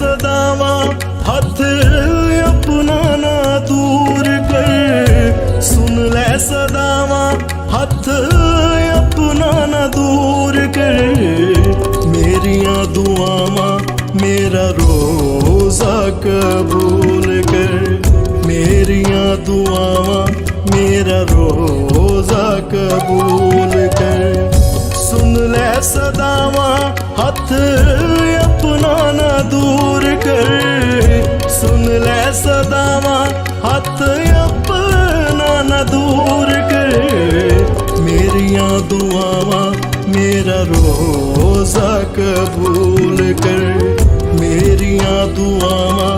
सदावा हथ अपना ना दूर कर, सुन ले सदावा हथ अपना ना दूर कर। मेरिया दुआवां मेरा रोज़ा कबूल कर, मेरिया दुआवां मेरा रोज़ा कबूल कर। सुन ले सदावा हथ अपना ना दूर कर, सुन ले सदावा हथ अपना ना दूर कर। मेरिया दुआवां मेरा रोज़ा कबूल कर, मेरिया दुआवां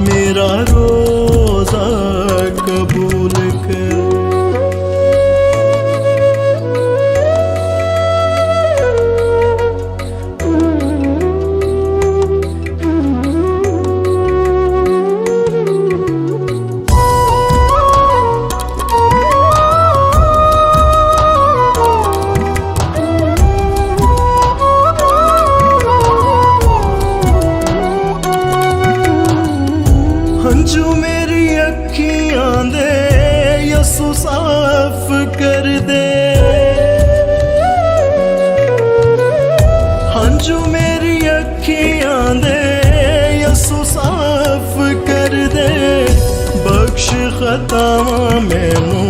मेरा रोज़ा कबूल कर। हंजू मेरी अखियां दे यसू साफ कर दे, हंजू मेरी अखियां दे यसू साफ कर दे। बख्श खतावां मैनू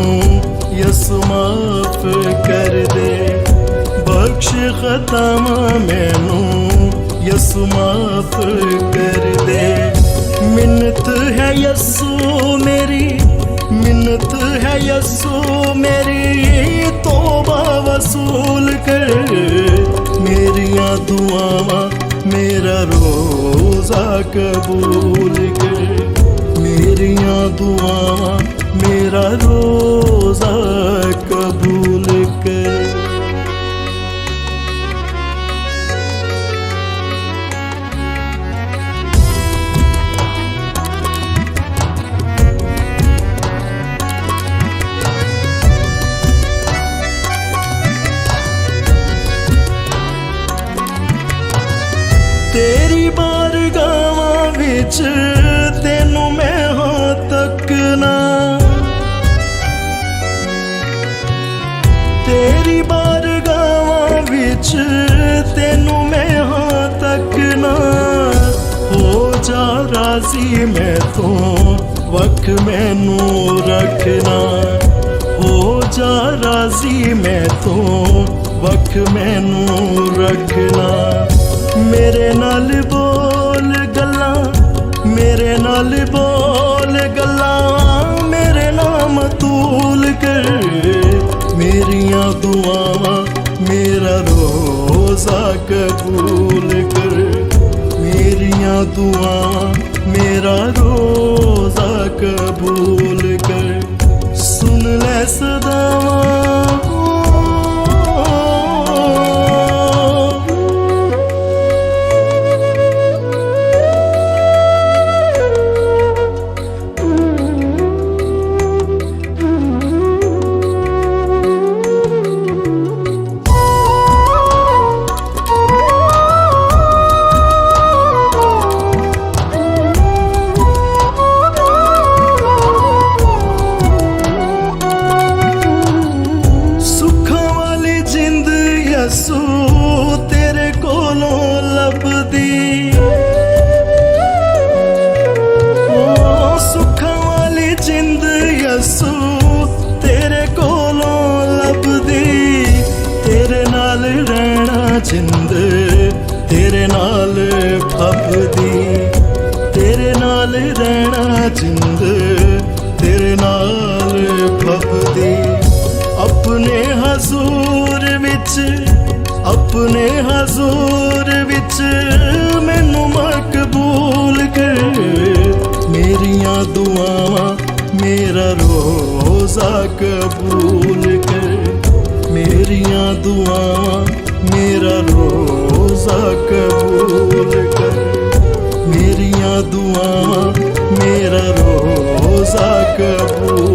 यसू माफ कर दे, बख्श खतावां मैनू यसू माफ कर दे। मिन्नत है यसू मेरी, मिन्नत है यसू मेरी, तौबा वसूल कर। मेरिया दुआवां मेरा रोज़ा कबूल कर, मेरिया दुआवां मेरा रोज़ा कबूल कर। तेरी बारगावां विच तेनू मैं हां तकना, तेरी बारगावां विच तेनू मैं हां तकना। हो जा राजी मैं तो वख मैनू रखना, हो जा राजी मैं तो वख मैनू रखना। मेरे नाल बोल गल्लां, मेरे नाल बोल गल्लां, मेरे नाम तूल कर। मेरिया दुआवां मेरा रोज़ा कबूल कर, मेरिया दुआवां मेरा रोज़ा कबूल कर। सुन ले सदावां यसू तेरे कोलों लभदी, ओ सुखां वाली जिंद यसू तेरे कोलों लभदी। तेरे नाल रहना जिंद तेरे नाल फबदी, तेरे नाल रहना जिंद तेरे नाल फबदी। अपने हजूर विच, अपने हजूर विच मैनू मकबूल कर। मेरिया दुआवां मेरा रोज़ा कबूल कर, मेरिया दुआवां मेरा रोज़ा कबूल कर। मेरिया दुआवां मेरा रोज़ा कबूल